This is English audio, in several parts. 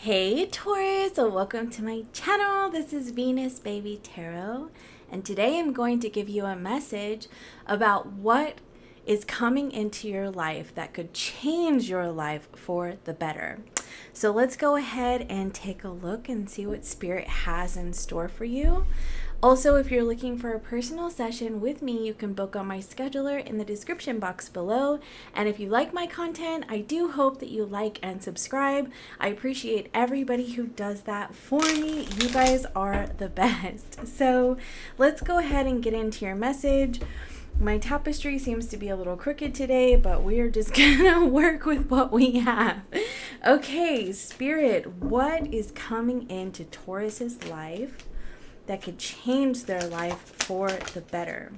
Hey Taurus, welcome to my channel. This is Venus Baby Tarot, and today I'm going to give you a message about what is coming into your life that could change your life for the better. So let's go ahead and take a look and see what Spirit has in store for you. Also, if you're looking for a personal session with me, you can book on my scheduler in the description box below. And if you like my content, I do hope that you like and subscribe. I appreciate everybody who does that for me. You guys are the best. So let's go ahead and get into your message. My tapestry seems to be a little crooked today, but we're just gonna work with what we have. Okay, Spirit, what is coming into Taurus's life that could change their life for the better?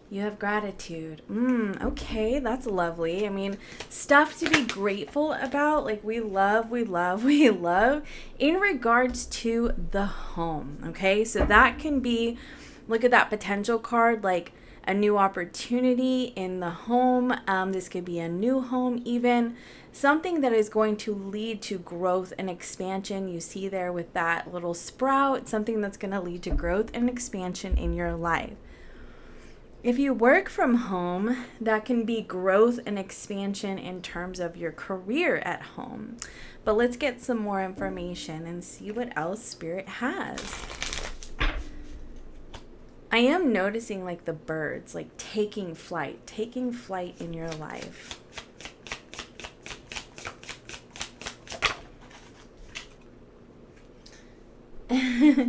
You have gratitude. Okay, that's lovely. I mean, stuff to be grateful about, like we love in regards to the home. Okay, so that can be, look at that potential card, like a new opportunity in the home. This could be a new home, even something that is going to lead to growth and expansion. You see there with that little sprout, something that's going to lead to growth and expansion in your life. If you work from home, that can be growth and expansion in terms of your career at home. But let's get some more information and see what else Spirit has. I am noticing like the birds, like taking flight in your life.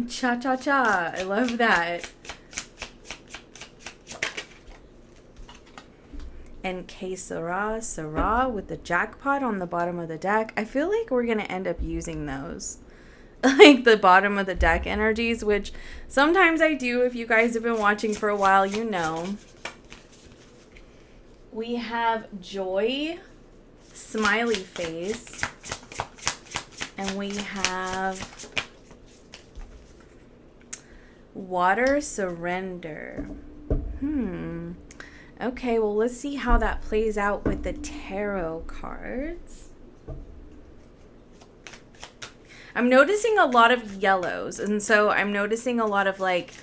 Cha-cha-cha, I love that. And que sera with the jackpot on the bottom of the deck. I feel like we're going to end up using those. Like the bottom of the deck energies, which sometimes I do. If you guys have been watching for a while, you know. We have joy, smiley face, and we have water, surrender. Okay, well, let's see how that plays out with the tarot cards. I'm noticing a lot of yellows, and so I'm noticing a lot of like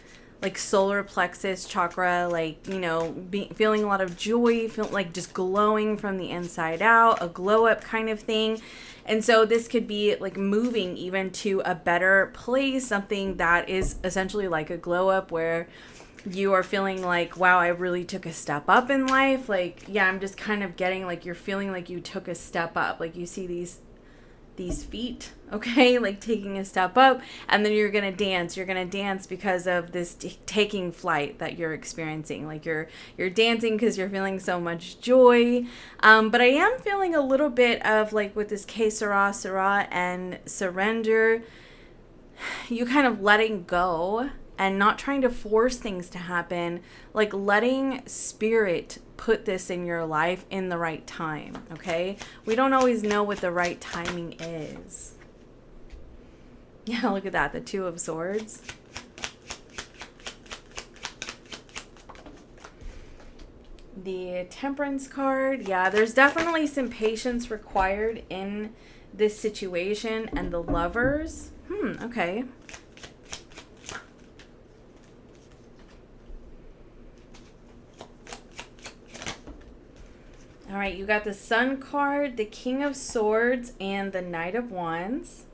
solar plexus chakra, like, you know, feeling a lot of joy, feel like just glowing from the inside out, a glow up kind of thing. And so this could be like moving even to a better place, something that is essentially like a glow up where you are feeling like, wow, I really took a step up in life. Like, yeah, I'm just kind of getting like you're feeling like you took a step up. Like you see these feet, okay, like taking a step up, and then you're gonna dance because of this taking flight that you're experiencing. Like you're dancing because you're feeling so much joy. But I am feeling a little bit of like with this que sera and surrender, you kind of letting go and not trying to force things to happen, like letting Spirit put this in your life in the right time, okay? We don't always know what the right timing is. Yeah, look at that, the Two of Swords. The Temperance card. Yeah, there's definitely some patience required in this situation. And the Lovers. Okay. All right, you got the Sun card, the King of Swords, and the Knight of Wands.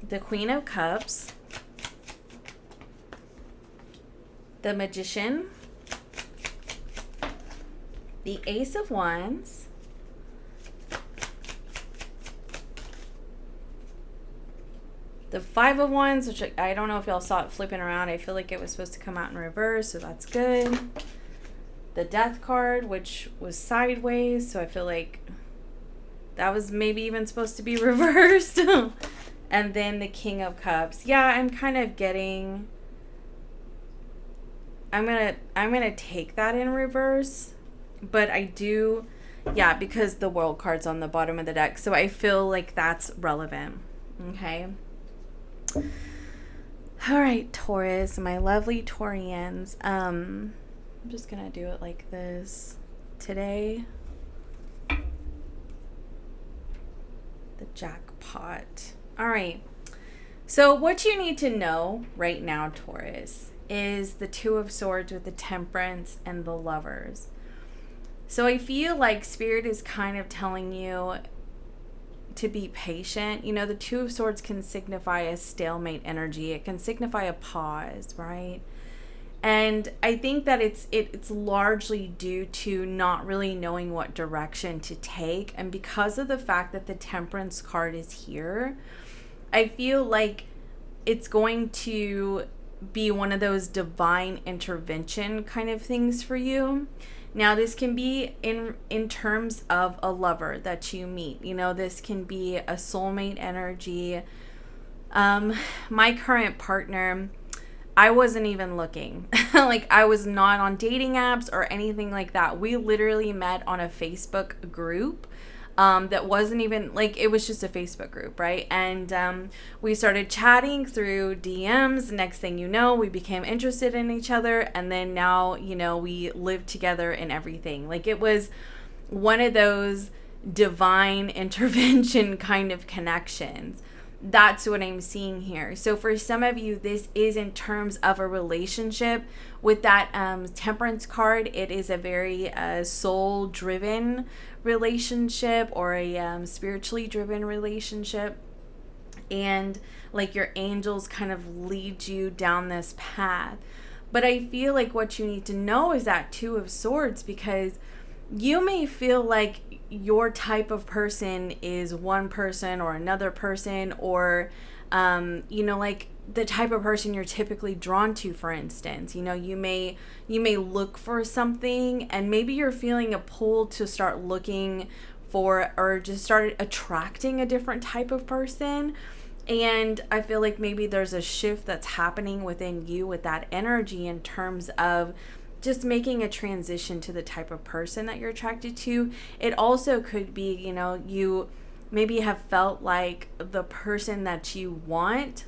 The Queen of Cups. The Magician. The Ace of Wands. The Five of Wands, which I don't know if y'all saw it flipping around. I feel like it was supposed to come out in reverse, so that's good. The Death card, which was sideways, so I feel like that was maybe even supposed to be reversed. And then the King of Cups. Yeah, I'm kind of getting... I'm gonna take that in reverse, but I do... Yeah, because the World card's on the bottom of the deck, so I feel like that's relevant. Okay. All right, Taurus, my lovely Taurians. I'm just going to do it like this. Today, the jackpot. All right. So what you need to know right now, Taurus, is the Two of Swords with the Temperance and the Lovers. So I feel like Spirit is kind of telling you to be patient. You know, the Two of Swords can signify a stalemate energy. It can signify a pause, right? And I think that it's largely due to not really knowing what direction to take. And because of the fact that the Temperance card is here, I feel like it's going to be one of those divine intervention kind of things for you. Now, this can be in terms of a lover that you meet. You know, this can be a soulmate energy. My current partner, I wasn't even looking. Like, I was not on dating apps or anything like that. We literally met on a Facebook group that wasn't even, like, it was just a Facebook group, right? And we started chatting through DMs. Next thing you know, we became interested in each other. And then now, you know, we live together and everything. Like, it was one of those divine intervention kind of connections. That's what I'm seeing here. So for some of you, this is in terms of a relationship. With that Temperance card, it is a very soul-driven relationship, or a spiritually driven relationship. And like your angels kind of lead you down this path. But I feel like what you need to know is that Two of Swords, because you may feel like your type of person is one person or another person, or you know, like the type of person you're typically drawn to. For instance, you know, you may look for something, and maybe you're feeling a pull to start looking for, or just start attracting a different type of person. And I feel like maybe there's a shift that's happening within you with that energy, in terms of just making a transition to the type of person that you're attracted to. It also could be, you know, you maybe have felt like the person that you want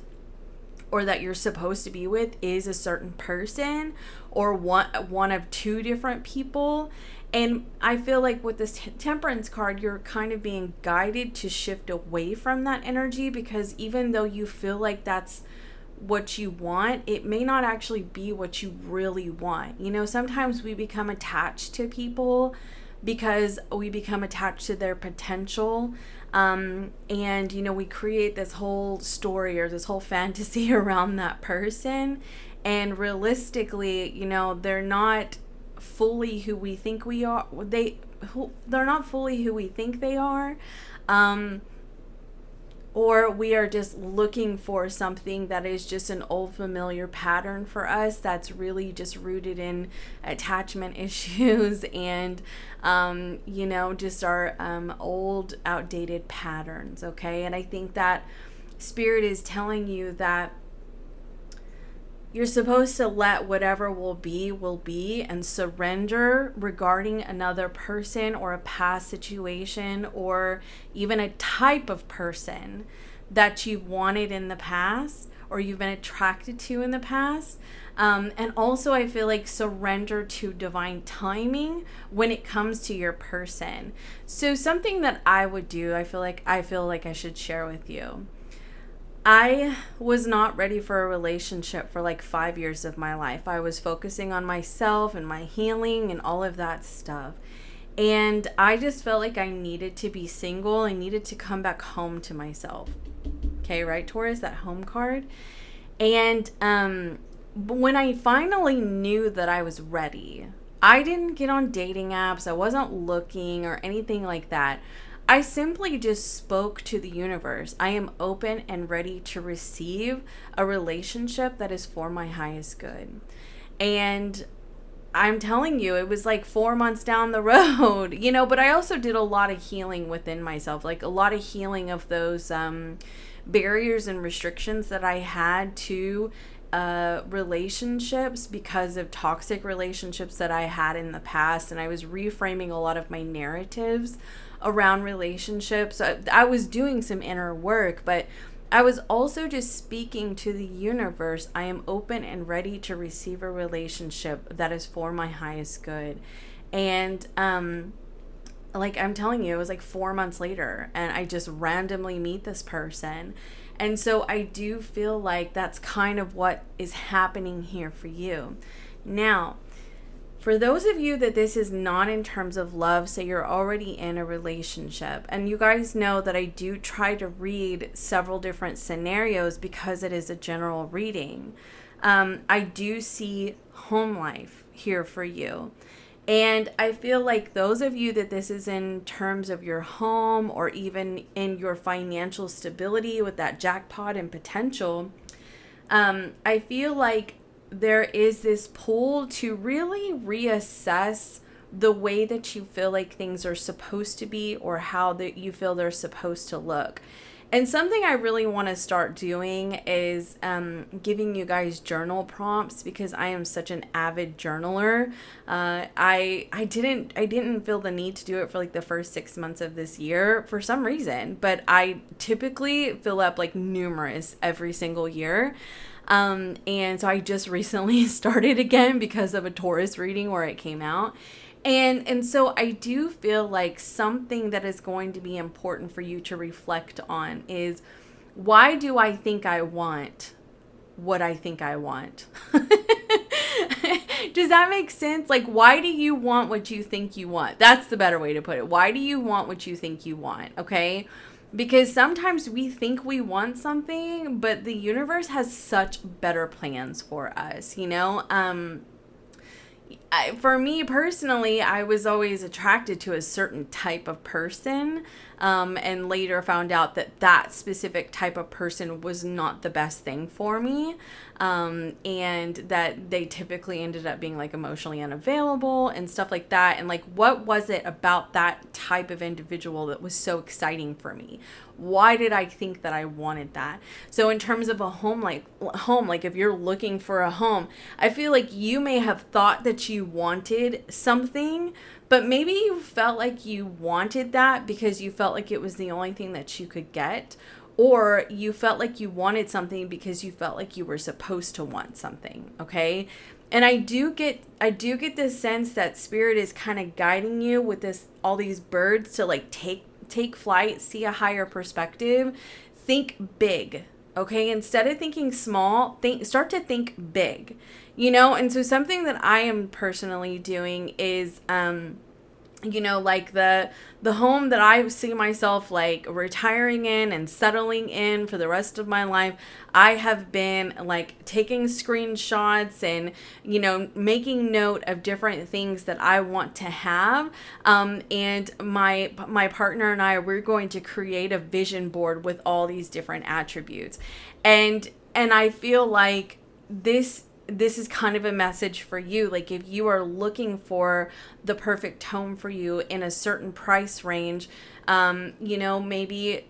or that you're supposed to be with is a certain person, or one of two different people. And I feel like with this Temperance card, you're kind of being guided to shift away from that energy, because even though you feel like that's what you want, it may not actually be what you really want. You know, sometimes we become attached to people because we become attached to their potential. And, you know, we create this whole story or this whole fantasy around that person. And realistically, you know, they're not fully who we think we are. They're not fully who we think they are. Or we are just looking for something that is just an old familiar pattern for us, that's really just rooted in attachment issues and, you know, just our old, outdated patterns, okay? And I think that Spirit is telling you that you're supposed to let whatever will be, and surrender regarding another person or a past situation, or even a type of person that you've wanted in the past or you've been attracted to in the past. And also, I feel like surrender to divine timing when it comes to your person. So something that I would do, I feel like I should share with you. I was not ready for a relationship for like 5 years of my life. I was focusing on myself and my healing and all of that stuff. And I just felt like I needed to be single. I needed to come back home to myself. Okay, right, Taurus, that home card. And when I finally knew that I was ready, I didn't get on dating apps. I wasn't looking or anything like that. I simply just spoke to the universe. I am open and ready to receive a relationship that is for my highest good. And I'm telling you, it was like 4 months down the road, you know, but I also did a lot of healing within myself, like a lot of healing of those barriers and restrictions that I had to relationships because of toxic relationships that I had in the past. And I was reframing a lot of my narratives around relationships. I was doing some inner work, but I was also just speaking to the universe. I am open and ready to receive a relationship that is for my highest good. And like I'm telling you, it was like 4 months later and I just randomly meet this person. And so I do feel like that's kind of what is happening here for you. Now, for those of you that this is not in terms of love, say you're already in a relationship, and you guys know that I do try to read several different scenarios because it is a general reading. I do see home life here for you. And I feel like those of you that this is in terms of your home or even in your financial stability with that jackpot and potential, I feel like there is this pull to really reassess the way that you feel like things are supposed to be or how that you feel they're supposed to look. And something I really want to start doing is giving you guys journal prompts because I am such an avid journaler. I didn't feel the need to do it for like the first 6 months of this year for some reason, but I typically fill up like numerous every single year. And so I just recently started again because of a Taurus reading where it came out. And so I do feel like something that is going to be important for you to reflect on is, why do I think I want what I think I want? Does that make sense? Like, why do you want what you think you want? That's the better way to put it. Why do you want what you think you want? Okay. Because sometimes we think we want something, but the universe has such better plans for us, you know? For me personally, I was always attracted to a certain type of person, and later found out that that specific type of person was not the best thing for me, and that they typically ended up being like emotionally unavailable and stuff like that. And like, what was it about that type of individual that was so exciting for me? Why did I think that I wanted that? So in terms of a home, like if you're looking for a home, I feel like you may have thought that you wanted something, but maybe you felt like you wanted that because you felt like it was the only thing that you could get, or you felt like you wanted something because you felt like you were supposed to want something. Okay. And I do get this sense that spirit is kind of guiding you with all these birds to like take flight, see a higher perspective, think big. Okay. Instead of thinking small, start to think big, you know? And so something that I am personally doing is, you know, like the home that I see myself like retiring in and settling in for the rest of my life, I have been like taking screenshots and, you know, making note of different things that I want to have. And my partner and we're going to create a vision board with all these different attributes. And I feel like this is kind of a message for you. Like, if you are looking for the perfect home for you in a certain price range, you know, maybe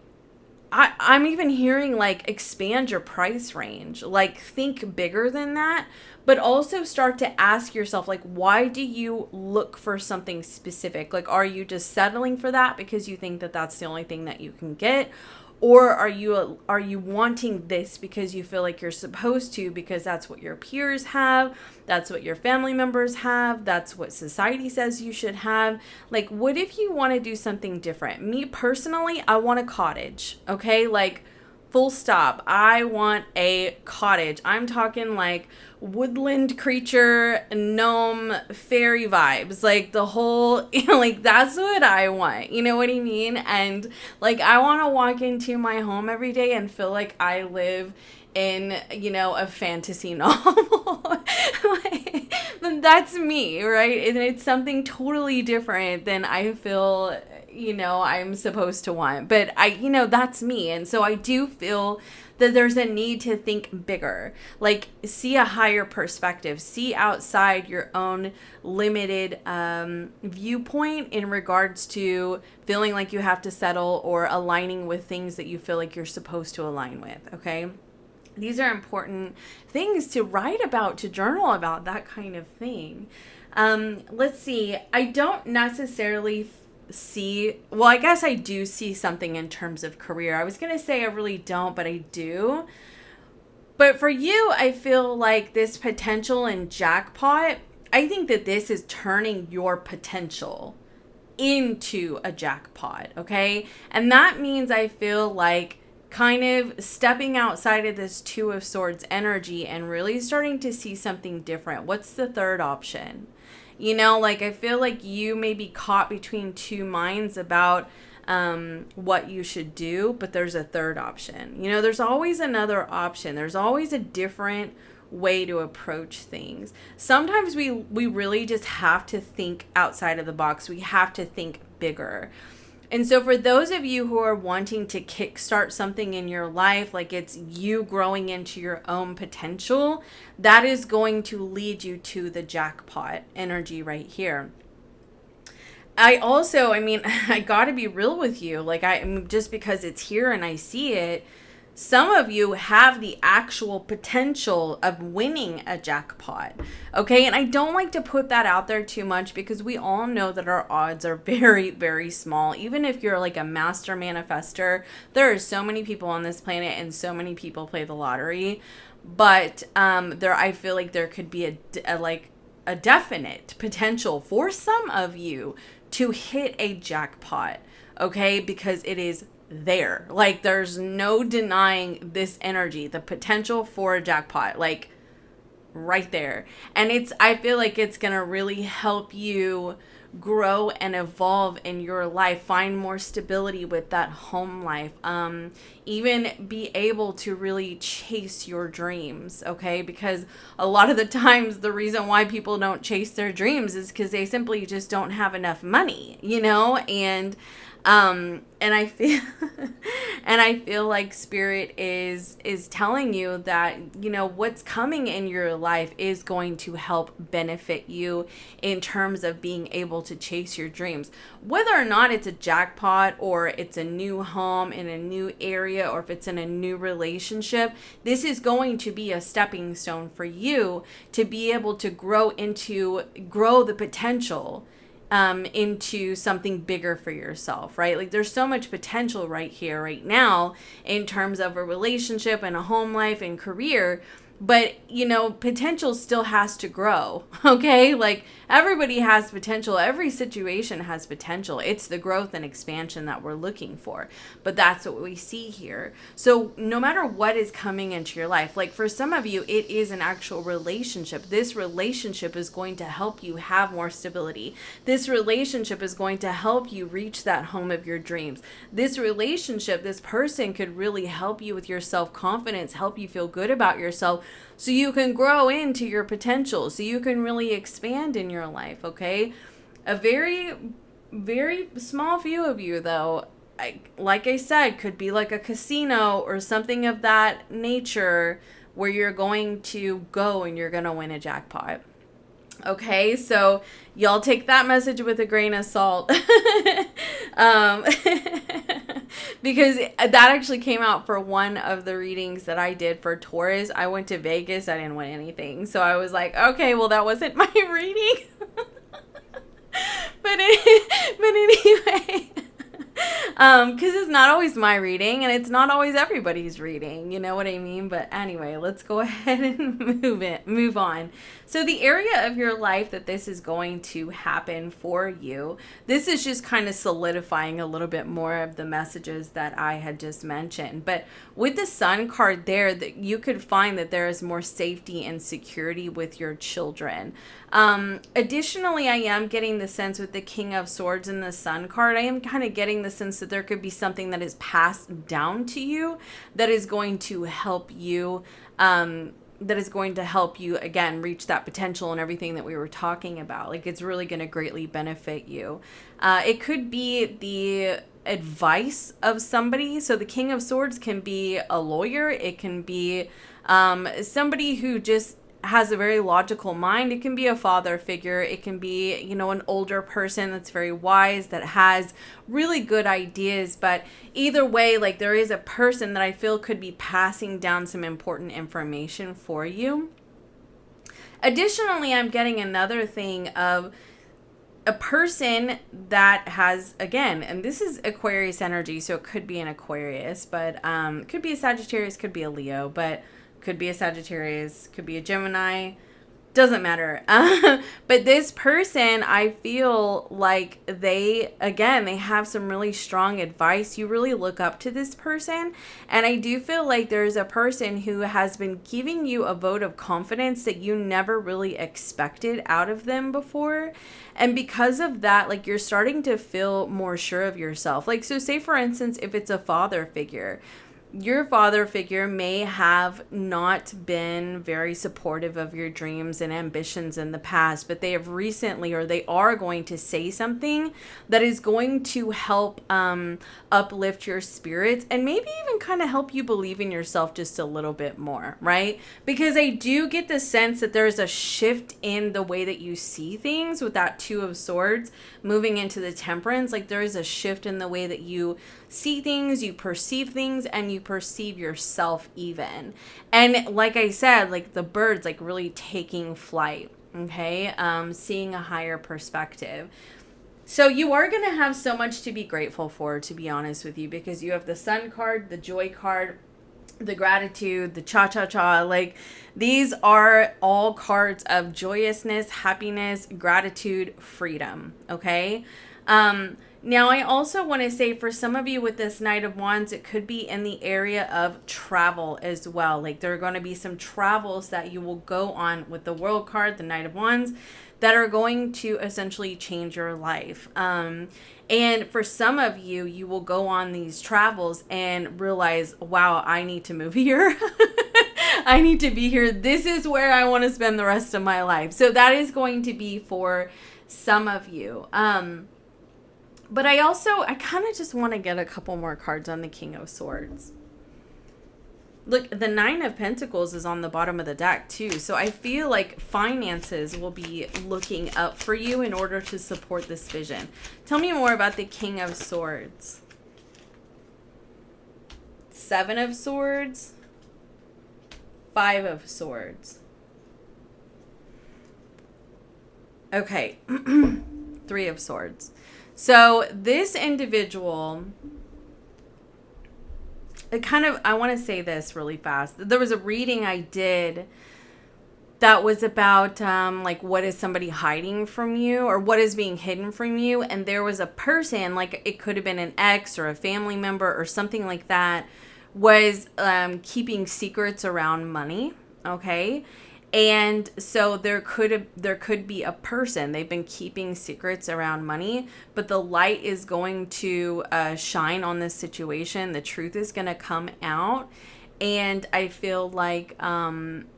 I'm even hearing like expand your price range, like think bigger than that, but also start to ask yourself, like, why do you look for something specific? Like, are you just settling for that because you think that that's the only thing that you can get? Or are you wanting this because you feel like you're supposed to, because that's what your peers have, that's what your family members have, that's what society says you should have? Like, what if you want to do something different? Me personally, I want a cottage, okay? Like, full stop. I want a cottage. I'm talking like woodland creature, gnome, fairy vibes, like the whole, you know, like that's what I want. You know what I mean? And like, I want to walk into my home every day and feel like I live in, you know, a fantasy novel. Like, that's me, right? And it's something totally different than I feel, you know, I'm supposed to want. But you know, that's me. And so I do feel that there's a need to think bigger, like see a higher perspective, see outside your own limited viewpoint in regards to feeling like you have to settle or aligning with things that you feel like you're supposed to align with. Okay. These are important things to write about, to journal about, that kind of thing. Let's see. I don't necessarily see, well, I guess I do see something in terms of career. I was going to say I really don't, but I do. But for you, I feel like this potential and jackpot, I think that this is turning your potential into a jackpot, okay? And that means I feel like kind of stepping outside of this Two of Swords energy and really starting to see something different. What's the third option? You know, like I feel like you may be caught between two minds about what you should do, but there's a third option. You know, there's always another option. There's always a different way to approach things. Sometimes we really just have to think outside of the box. We have to think bigger. And so for those of you who are wanting to kickstart something in your life, like it's you growing into your own potential, that is going to lead you to the jackpot energy right here. I got to be real with you. Like just because it's here and I see it, some of you have the actual potential of winning a jackpot. Okay. And I don't like to put that out there too much because we all know that our odds are very, very small. Even if you're like a master manifester, there are so many people on this planet and so many people play the lottery. But I feel like there could be a definite potential for some of you to hit a jackpot. Okay. Because it is there. Like there's no denying this energy, the potential for a jackpot, like right there. And I feel like it's going to really help you grow and evolve in your life, find more stability with that home life, even be able to really chase your dreams. Okay. Because a lot of the times the reason why people don't chase their dreams is because they simply just don't have enough money, you know? And I feel and I feel like Spirit is telling you that, you know, what's coming in your life is going to help benefit you in terms of being able to chase your dreams. Whether or not it's a jackpot or it's a new home in a new area or if it's in a new relationship, this is going to be a stepping stone for you to be able to grow the potential into something bigger for yourself, right? Like there's so much potential right here, right now, in terms of a relationship and a home life and career. But, you know, potential still has to grow, okay? Like everybody has potential. Every situation has potential. It's the growth and expansion that we're looking for. But that's what we see here. So no matter what is coming into your life, like for some of you, it is an actual relationship. This relationship is going to help you have more stability. This relationship is going to help you reach that home of your dreams. This relationship, this person could really help you with your self-confidence, help you feel good about yourself, so you can grow into your potential, so you can really expand in your life, okay? A very, very small few of you, though, like I said, could be like a casino or something of that nature where you're going to go and you're going to win a jackpot. Okay, so y'all take that message with a grain of salt. Because that actually came out for one of the readings that I did for Taurus. I went to Vegas. I didn't win anything. So I was like, okay, well, that wasn't my reading. but anyway, because it's not always my reading and it's not always everybody's reading, you know what I mean? But anyway, let's go ahead and move on. So the area of your life that this is going to happen for you, this is just kind of solidifying a little bit more of the messages that I had just mentioned. But with the Sun card there, that you could find that there is more safety and security with your children. Additionally, I am getting the sense with the King of Swords and the Sun card, I am kind of getting the sense that there could be something that is passed down to you that is going to help you, again, reach that potential and everything that we were talking about. Like it's really going to greatly benefit you. It could be the advice of somebody. So the King of Swords can be a lawyer. It can be somebody who just has a very logical mind. It can be a father figure. It can be, you know, an older person that's very wise, that has really good ideas. But either way, like there is a person that I feel could be passing down some important information for you. Additionally, I'm getting another thing of a person that has, again, and this is Aquarius energy, so it could be an Aquarius, but could be a Sagittarius, could be a Leo, but could be a Sagittarius, could be a Gemini, doesn't matter. But this person, I feel like they have some really strong advice. You really look up to this person. And I do feel like there's a person who has been giving you a vote of confidence that you never really expected out of them before. And because of that, like, you're starting to feel more sure of yourself. Like, so say for instance, if it's a father figure, your father figure may have not been very supportive of your dreams and ambitions in the past, but they have recently, or they are going to say something that is going to help uplift your spirits and maybe even kind of help you believe in yourself just a little bit more, right? Because I do get the sense that there's a shift in the way that you see things with that Two of Swords moving into the Temperance. Like, there is a shift in the way that you see things, you perceive things, and you perceive yourself even. And like I said, like the birds, like really taking flight, okay? Seeing a higher perspective. So you are going to have so much to be grateful for, to be honest with you, because you have the Sun card, the Joy card, the Gratitude, the Cha-Cha-Cha. Like, these are all cards of joyousness, happiness, gratitude, freedom, okay? Now, I also want to say for some of you with this Knight of Wands, it could be in the area of travel as well. Like, there are going to be some travels that you will go on with the World card, the Knight of Wands, that are going to essentially change your life. And for some of you, you will go on these travels and realize, wow, I need to move here. I need to be here. This is where I want to spend the rest of my life. So that is going to be for some of you. But I kind of just want to get a couple more cards on the King of Swords. Look, the Nine of Pentacles is on the bottom of the deck too. So I feel like finances will be looking up for you in order to support this vision. Tell me more about the King of Swords. Seven of Swords. Five of Swords. Okay. Three of Swords. So this individual, I want to say this really fast. There was a reading I did that was about like, what is somebody hiding from you, or what is being hidden from you? And there was a person, like it could have been an ex or a family member or something like that, was keeping secrets around money, okay? And so there could be a person, they've been keeping secrets around money, but the light is going to shine on this situation. The truth is going to come out. And I feel like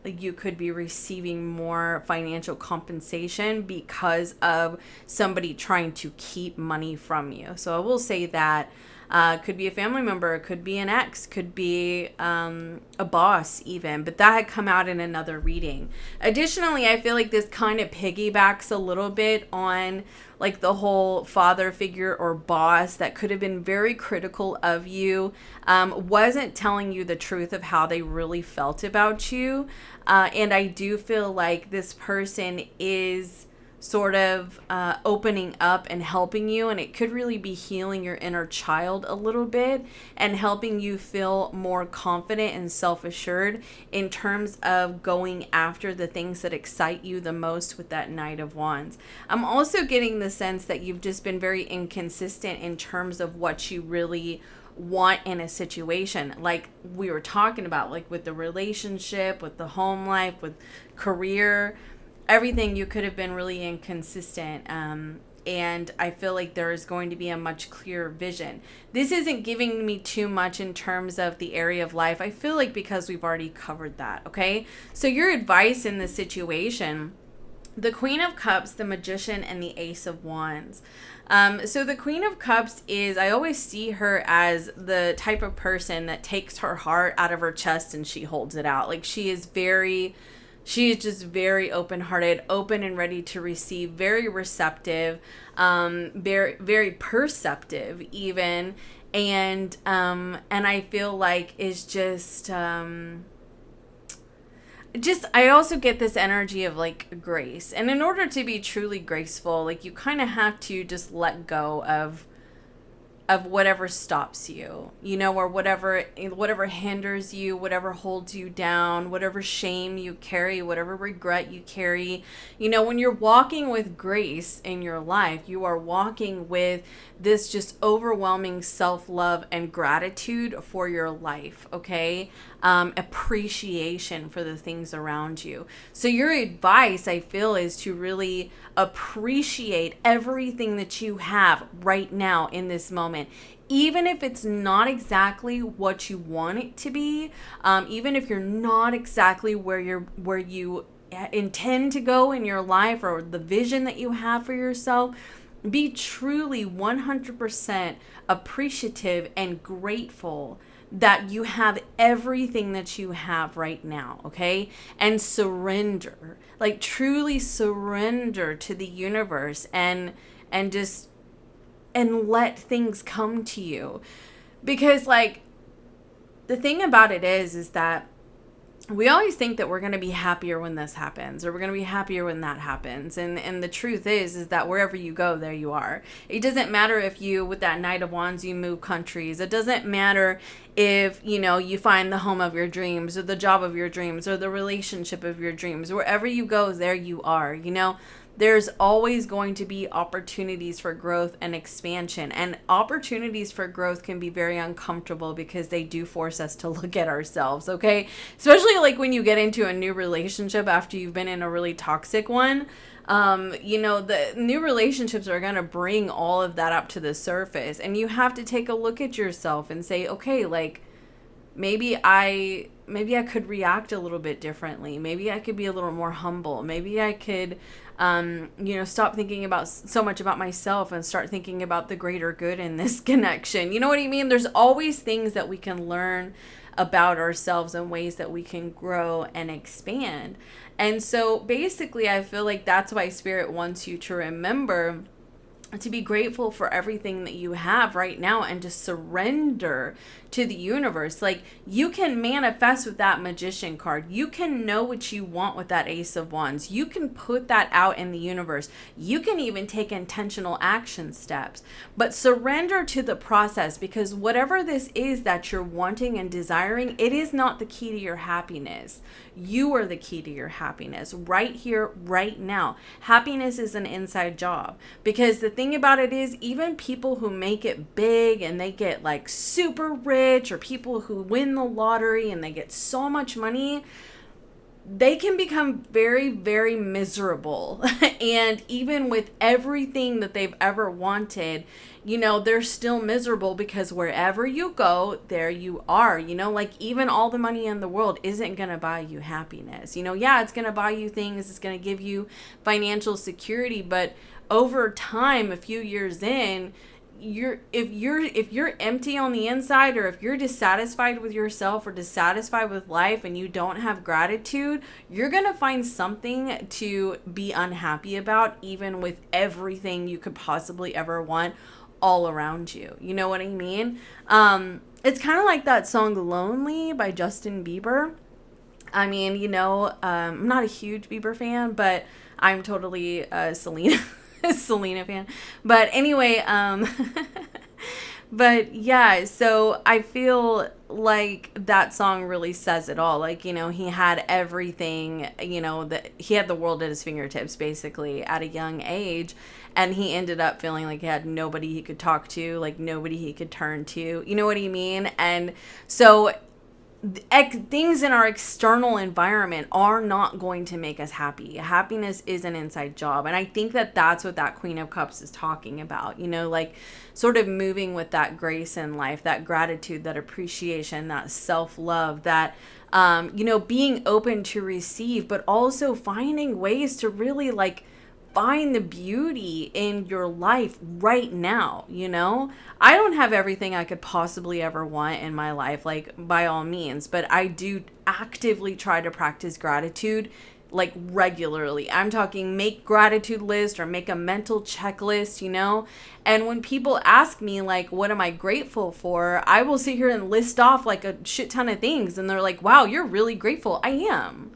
you could be receiving more financial compensation because of somebody trying to keep money from you. So I will say that. Could be a family member, could be an ex, could be a boss even, but that had come out in another reading. Additionally, I feel like this kind of piggybacks a little bit on like the whole father figure or boss that could have been very critical of you, wasn't telling you the truth of how they really felt about you. And I do feel like this person is sort of opening up and helping you, and it could really be healing your inner child a little bit and helping you feel more confident and self-assured in terms of going after the things that excite you the most with that Knight of Wands. I'm also getting the sense that you've just been very inconsistent in terms of what you really want in a situation, like we were talking about, like with the relationship, with the home life, with career, everything. You could have been really inconsistent. And I feel like there is going to be a much clearer vision. This isn't giving me too much in terms of the area of life. I feel like because we've already covered that, okay? So your advice in this situation, the Queen of Cups, the Magician, and the Ace of Wands. So the Queen of Cups is, I always see her as the type of person that takes her heart out of her chest and she holds it out. Like she is just very open-hearted, open and ready to receive, very receptive, very, very perceptive even. And I feel like it's just, I also get this energy of like grace. And in order to be truly graceful, like you kind of have to just let go of whatever stops you, you know, or whatever hinders you, whatever holds you down, whatever shame you carry, whatever regret you carry. You know, when you're walking with grace in your life, you are walking with this just overwhelming self-love and gratitude for your life, okay? Appreciation for the things around you. So your advice, I feel, is to really appreciate everything that you have right now in this moment, even if it's not exactly what you want it to be, even if you're not exactly where you intend to go in your life, or the vision that you have for yourself. Be truly 100% appreciative and grateful that you have everything that you have right now, okay? And surrender, like truly surrender to the universe, and just and let things come to you. Because like the thing about it is that we always think that we're going to be happier when this happens, or we're going to be happier when that happens. And the truth is that wherever you go, there you are. It doesn't matter if you, with that Knight of Wands, you move countries. It doesn't matter if, you know, you find the home of your dreams, or the job of your dreams, or the relationship of your dreams. Wherever you go, there you are, you know. There's always going to be opportunities for growth and expansion. And opportunities for growth can be very uncomfortable because they do force us to look at ourselves, okay? Especially like when you get into a new relationship after you've been in a really toxic one. You know, the new relationships are going to bring all of that up to the surface. And you have to take a look at yourself and say, okay, like, maybe I could react a little bit differently. Maybe I could be a little more humble. Maybe I could, you know, stop thinking about so much about myself and start thinking about the greater good in this connection. You know what I mean? There's always things that we can learn about ourselves and ways that we can grow and expand. And so basically, I feel like that's why Spirit wants you to remember to be grateful for everything that you have right now, and just surrender to the universe. Like, you can manifest with that Magician card. You can know what you want with that Ace of Wands. You can put that out in the universe. You can even take intentional action steps, but surrender to the process, because whatever this is that you're wanting and desiring, it is not the key to your happiness. You are the key to your happiness right here, right now. Happiness is an inside job, because the thing about it is, even people who make it big and they get like super rich, or people who win the lottery and they get so much money, they can become very, very miserable. And even with everything that they've ever wanted, you know, they're still miserable, because wherever you go, there you are. You know, like, even all the money in the world isn't going to buy you happiness. You know, yeah, it's going to buy you things. It's going to give you financial security. But over time, a few years in, if you're empty on the inside, or if you're dissatisfied with yourself or dissatisfied with life, and you don't have gratitude, you're going to find something to be unhappy about, even with everything you could possibly ever want all around you. You know what I mean? It's kind of like that song Lonely by Justin Bieber. I mean, you know, I'm not a huge Bieber fan, but I'm totally Selena Selena fan. But anyway, but yeah, so I feel like that song really says it all. Like, you know, he had everything, you know, that he had the world at his fingertips, basically, at a young age. And he ended up feeling like he had nobody he could talk to, like nobody he could turn to. You know what I mean? And so things in our external environment are not going to make us happy. Happiness is an inside job. And I think that that's what that Queen of Cups is talking about, you know, like sort of moving with that grace in life, that gratitude, that appreciation, that self-love, that, you know, being open to receive, but also finding ways to really like find the beauty in your life right now. You know, I don't have everything I could possibly ever want in my life, like, by all means, but I do actively try to practice gratitude, like, regularly. I'm talking make gratitude list or make a mental checklist, you know. And when people ask me, like, what am I grateful for, I will sit here and list off like a shit ton of things, and they're like, wow, you're really grateful. I am.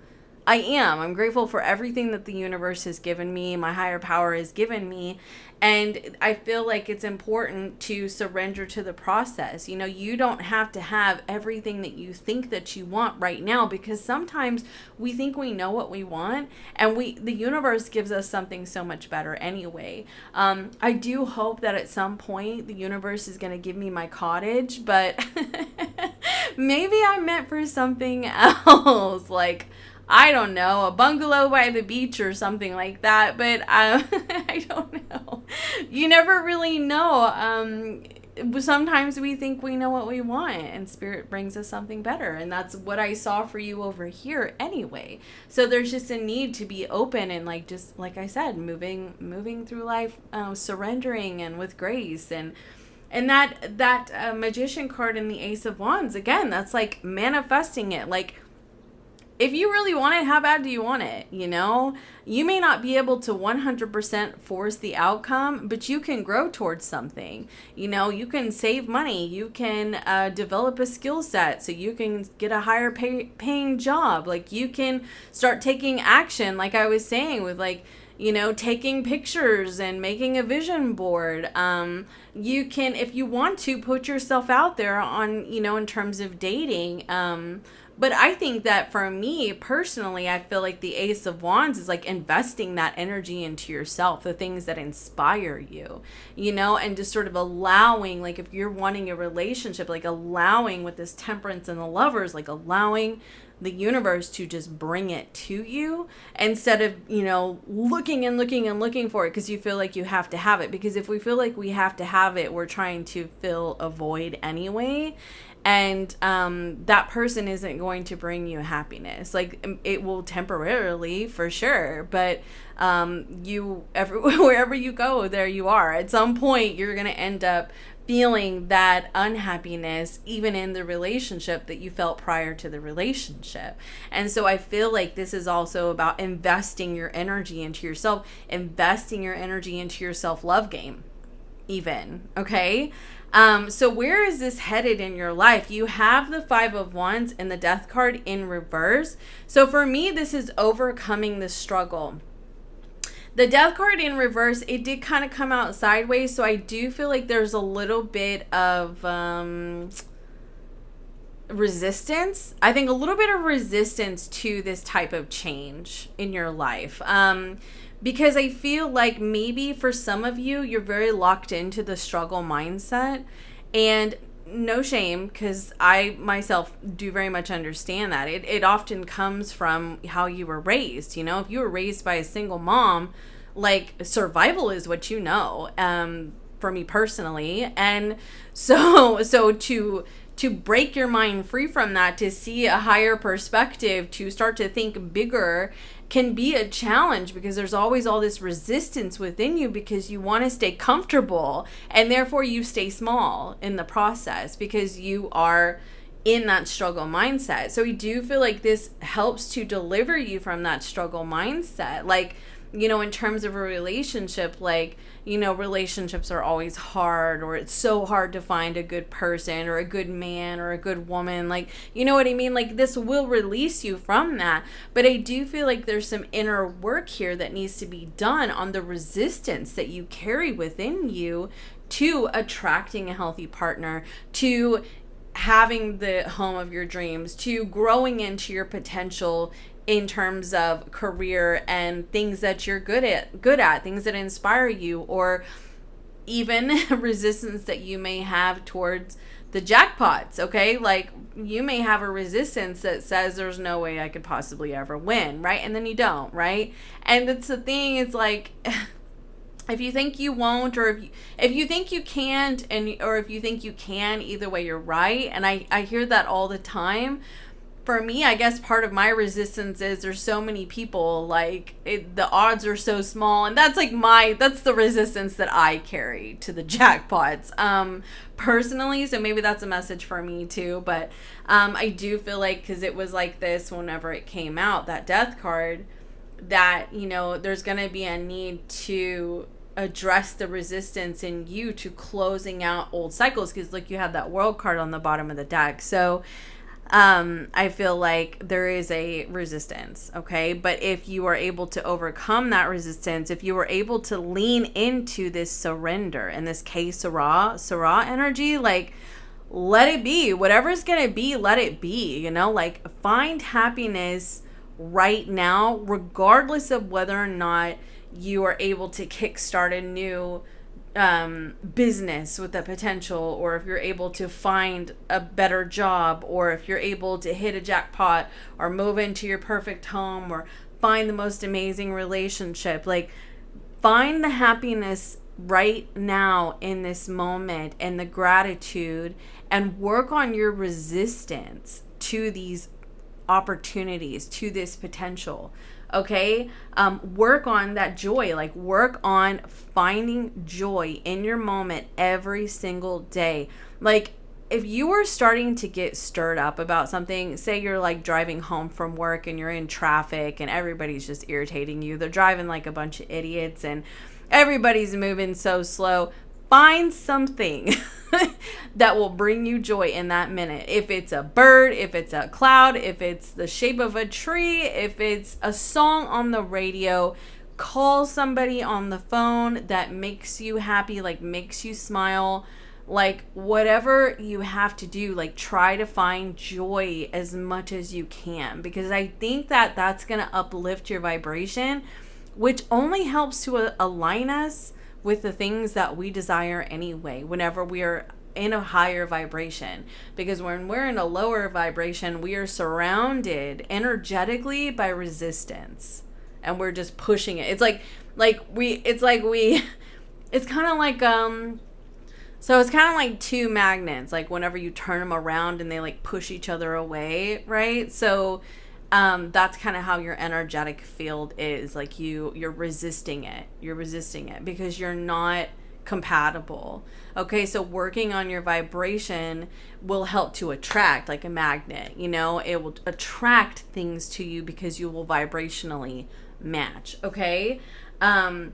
I am. I'm grateful for everything that the universe has given me, my higher power has given me. And I feel like it's important to surrender to the process. You know, you don't have to have everything that you think that you want right now, because sometimes we think we know what we want, and the universe gives us something so much better anyway. I do hope that at some point the universe is going to give me my cottage, but maybe I'm meant for something else, like, I don't know, a bungalow by the beach or something like that, but I don't know. You never really know. Sometimes we think we know what we want, and spirit brings us something better, and that's what I saw for you over here anyway. So there's just a need to be open and, like, just like I said, moving through life, surrendering and with grace. And that magician card in the Ace of Wands, again, that's like manifesting it. Like, if you really want it, how bad do you want it? You know, you may not be able to 100% force the outcome, but you can grow towards something. You know, you can save money. You can develop a skill set so you can get a higher paying job. Like, you can start taking action, like I was saying, with, like, you know, taking pictures and making a vision board. You can, if you want to, put yourself out there on, you know, in terms of dating. But I think that for me personally, I feel like the Ace of Wands is like investing that energy into yourself, the things that inspire you, you know, and just sort of allowing, like, if you're wanting a relationship, like allowing with this Temperance and the Lovers, like allowing the universe to just bring it to you instead of, you know, looking and looking and looking for it because you feel like you have to have it. Because if we feel like we have to have it, we're trying to fill a void anyway. And that person isn't going to bring you happiness. Like, it will temporarily, for sure, but wherever you go, there you are. At some point, you're going to end up feeling that unhappiness, even in the relationship that you felt prior to the relationship. And so I feel like this is also about investing your energy into yourself, investing your energy into your self-love game, even, okay? So where is this headed in your life? You have the Five of Wands and the Death card in reverse. So for me, this is overcoming the struggle. The Death card in reverse, it did kind of come out sideways. So I do feel like there's a little bit of resistance. I think a little bit of resistance to this type of change in your life. Because I feel like maybe for some of you, you're very locked into the struggle mindset. And no shame, because I myself do very much understand that. It often comes from how you were raised. You know, if you were raised by a single mom, like, survival is what you know, for me personally. And so to break your mind free from that, to see a higher perspective, to start to think bigger, can be a challenge, because there's always all this resistance within you because you want to stay comfortable, and therefore you stay small in the process because you are in that struggle mindset. So we do feel like this helps to deliver you from that struggle mindset. Like, you know, in terms of a relationship, like, you know, relationships are always hard, or it's so hard to find a good person or a good man or a good woman. Like, you know what I mean? Like, this will release you from that. But I do feel like there's some inner work here that needs to be done on the resistance that you carry within you to attracting a healthy partner, to having the home of your dreams, to growing into your potential in terms of career and things that you're good at, things that inspire you, or even resistance that you may have towards the jackpots, okay? Like, you may have a resistance that says there's no way I could possibly ever win, right? And then you don't, right? And that's the thing, it's like, if you think you won't, or if you think you can't, or if you think you can, either way, you're right. And I hear that all the time. For me, I guess part of my resistance is there's so many people, like, the odds are so small, and that's the resistance that I carry to the jackpots, personally. So maybe that's a message for me too. But I do feel like, because it was like this whenever it came out, that Death card, that, you know, there's going to be a need to address the resistance in you to closing out old cycles, because, like, you have that World card on the bottom of the deck. So I feel like there is a resistance, okay? But if you are able to overcome that resistance, if you are able to lean into this surrender and this Sarah energy, like, let it be. Whatever's going to be, let it be, you know? Like, find happiness right now, regardless of whether or not you are able to kickstart a new business with the potential, or if you're able to find a better job, or if you're able to hit a jackpot or move into your perfect home or find the most amazing relationship. Like, find the happiness right now in this moment and the gratitude, and work on your resistance to these opportunities, to this potential. Okay, work on that joy. Like, work on finding joy in your moment every single day. Like, if you are starting to get stirred up about something, say you're like driving home from work and you're in traffic and everybody's just irritating you, they're driving like a bunch of idiots and everybody's moving so slow, find something that will bring you joy in that minute. If it's a bird, if it's a cloud, if it's the shape of a tree, if it's a song on the radio, call somebody on the phone that makes you happy, like makes you smile, like whatever you have to do, like try to find joy as much as you can, because I think that that's going to uplift your vibration, which only helps to align us with the things that we desire anyway, whenever we are in a higher vibration. Because when we're in a lower vibration, we are surrounded energetically by resistance, and we're just pushing it. It's kind of like so it's kind of like two magnets, like whenever you turn them around and they like push each other away, right? So that's kind of how your energetic field is. Like, you're resisting it because you're not compatible. Okay, so working on your vibration will help to attract, like a magnet, you know, it will attract things to you because you will vibrationally match. Okay, and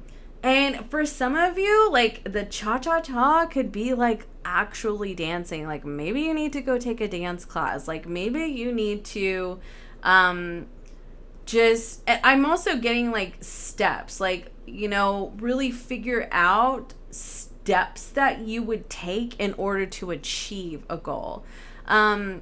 for some of you, like, the cha-cha-cha could be like actually dancing. Like, maybe you need to go take a dance class. Like, maybe you need to I'm also getting like steps, like, you know, really figure out steps that you would take in order to achieve a goal. I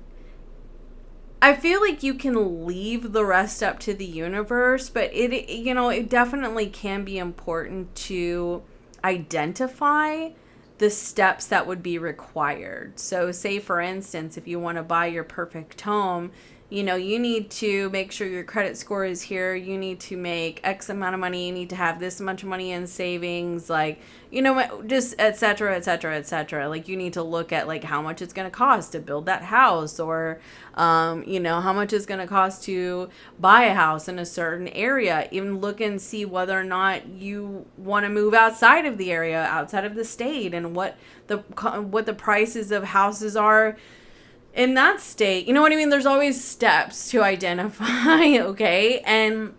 feel like you can leave the rest up to the universe, but it definitely can be important to identify the steps that would be required. So say, for instance, if you want to buy your perfect home, you know, you need to make sure your credit score is here. You need to make X amount of money. You need to have this much money in savings, like, you know, just et cetera, et cetera, et cetera. Like, you need to look at like how much it's going to cost to build that house, or, you know, how much it's going to cost to buy a house in a certain area. Even look and see whether or not you want to move outside of the area, outside of the state, and what the prices of houses are in that state. You know what I mean? There's always steps to identify, okay? And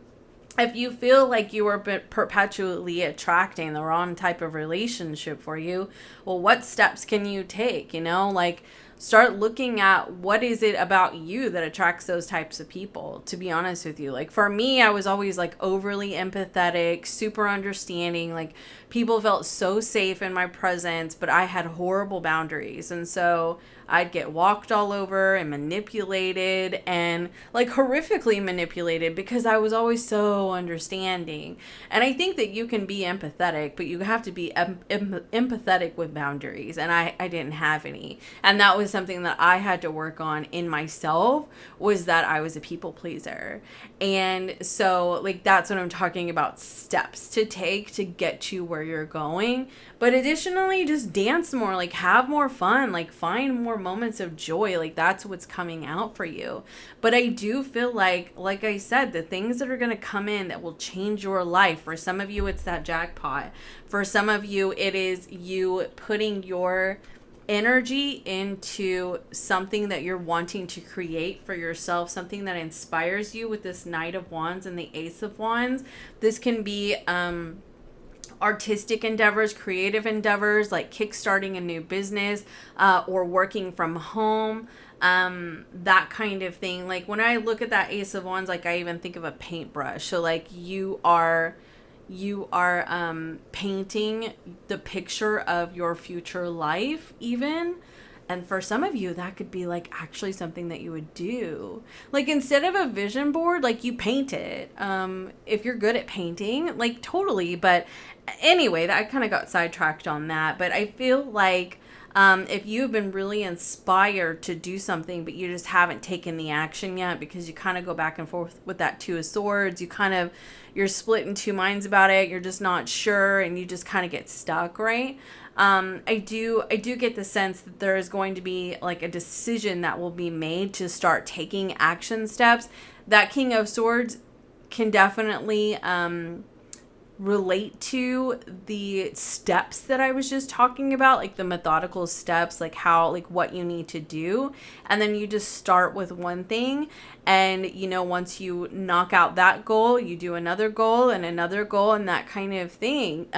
if you feel like you are perpetually attracting the wrong type of relationship for you, well, what steps can you take? You know, like, start looking at what is it about you that attracts those types of people, to be honest with you. Like, for me, I was always like overly empathetic, super understanding. Like, people felt so safe in my presence, but I had horrible boundaries. And so I'd get walked all over and manipulated, and like horrifically manipulated, because I was always so understanding. And I think that you can be empathetic, but you have to be empathetic with boundaries. And I didn't have any. And that was something that I had to work on in myself, was that I was a people pleaser. And so, like, that's what I'm talking about, steps to take to get you where you're going. But additionally, just dance more, like, have more fun, like, find more moments of joy. Like, that's what's coming out for you. But I do feel like I said, the things that are going to come in that will change your life, for some of you, it's that jackpot. For some of you, it is you putting your energy into something that you're wanting to create for yourself, something that inspires you, with this Knight of Wands and the Ace of Wands. This can be artistic endeavors, creative endeavors, like kickstarting a new business, or working from home, that kind of thing. Like when I look at that Ace of Wands, like I even think of a paintbrush. So like you are painting the picture of your future life even. And for some of you, that could be like actually something that you would do. Like instead of a vision board, like you paint it. If you're good at painting, like totally. But anyway, I kind of got sidetracked on that. But I feel like if you've been really inspired to do something, but you just haven't taken the action yet because you kind of go back and forth with that Two of Swords, you're split in two minds about it. You're just not sure and you just kind of get stuck, right? I do get the sense that there is going to be like a decision that will be made to start taking action steps. That King of Swords can definitely relate to the steps that I was just talking about, like the methodical steps, like what you need to do. And then you just start with one thing. And, once you knock out that goal, you do another goal and that kind of thing.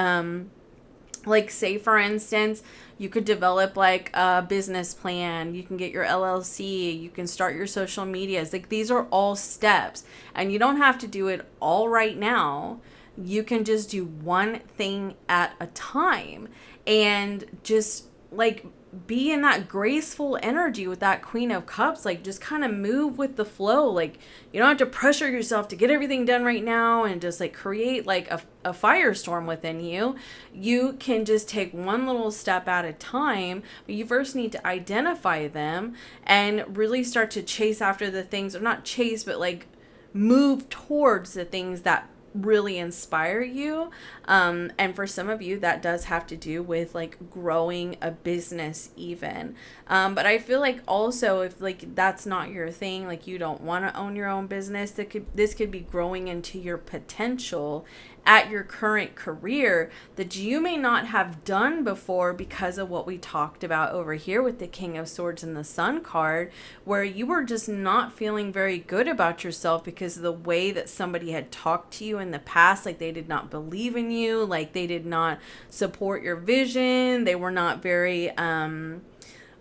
Like say for instance, you could develop like a business plan, you can get your LLC, you can start your social medias. Like these are all steps and you don't have to do it all right now. You can just do one thing at a time and just like be in that graceful energy with that Queen of Cups. Like just kind of move with the flow. Like you don't have to pressure yourself to get everything done right now and just like create like a firestorm within you. You can just take one little step at a time, but you first need to identify them and really start to chase after the things, or not chase, but like move towards the things that really inspire you. And for some of you, that does have to do with like growing a business even. But I feel like also if like that's not your thing, like you don't want to own your own business, this could be growing into your potential at your current career that you may not have done before because of what we talked about over here with the King of Swords and the Sun card, where you were just not feeling very good about yourself because of the way that somebody had talked to you in the past. Like they did not believe in you, like they did not support your vision, they were not very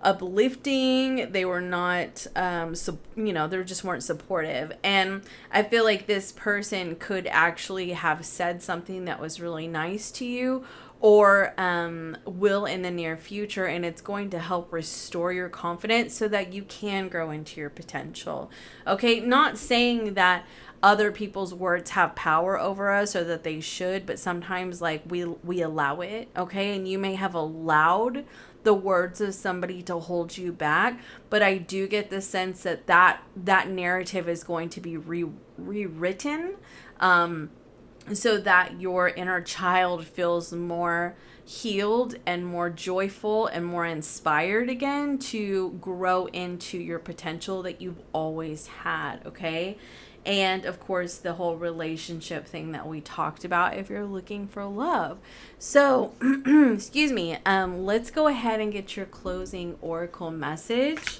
uplifting, they were not they just weren't supportive. And I feel like this person could actually have said something that was really nice to you, or will in the near future, and it's going to help restore your confidence so that you can grow into your potential. Okay, not saying that other people's words have power over us or that they should, but sometimes like we allow it. Okay, and you may have allowed the words of somebody to hold you back, but I do get the sense that narrative is going to be rewritten, so that your inner child feels more healed and more joyful and more inspired again to grow into your potential that you've always had. Okay. And of course, the whole relationship thing that we talked about if you're looking for love. So, excuse me, let's go ahead and get your closing oracle message.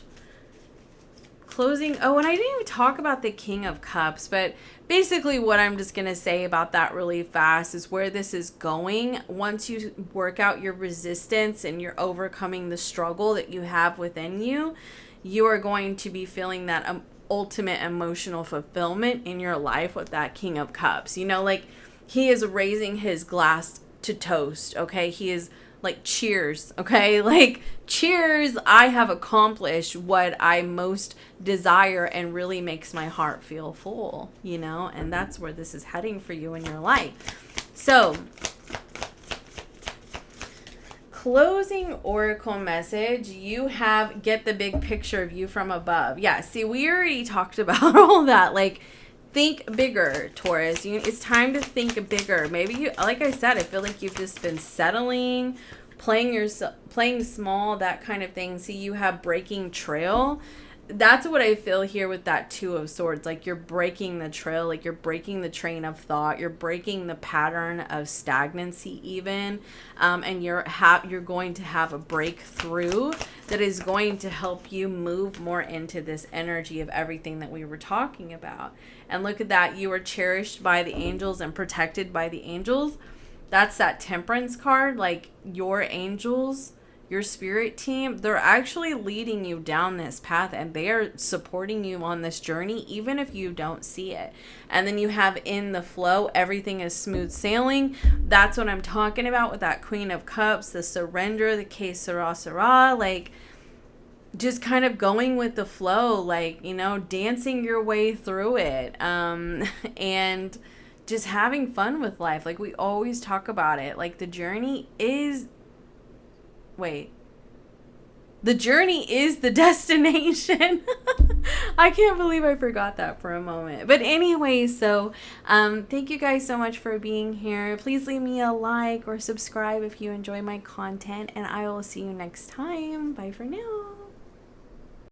And I didn't even talk about the King of Cups, but basically what I'm just going to say about that really fast is where this is going. Once you work out your resistance and you're overcoming the struggle that you have within you, you are going to be feeling that ultimate emotional fulfillment in your life with that King of Cups. Like he is raising his glass to toast. Okay. He is like, cheers. Okay. Like, cheers. I have accomplished what I most desire and really makes my heart feel full, and that's where this is heading for you in your life. So, closing oracle message, you have get the big picture of you from above. Yeah, see, we already talked about all that. Like, think bigger, Taurus. It's time to think bigger. Maybe you, like I said, I feel like you've just been settling, playing small, that kind of thing. See, you have breaking trail. That's what I feel here with that Two of Swords. Like you're breaking the trail, like you're breaking the train of thought, you're breaking the pattern of stagnancy even, and you're going to have a breakthrough that is going to help you move more into this energy of everything that we were talking about. And look at that, you are cherished by the angels and protected by the angels. That's that Temperance card. Like, your angels, your spirit team, they're actually leading you down this path, and they are supporting you on this journey even if you don't see it. And then you have in the flow, everything is smooth sailing. That's what I'm talking about with that Queen of Cups, the surrender, the que sera sera, like just kind of going with the flow, like, you know, dancing your way through it, and just having fun with life. Like, we always talk about it, like the journey is the destination. I can't believe I forgot that for a moment. But anyway, so thank you guys so much for being here. Please leave me a like or subscribe if you enjoy my content, and I will see you next time. Bye for now.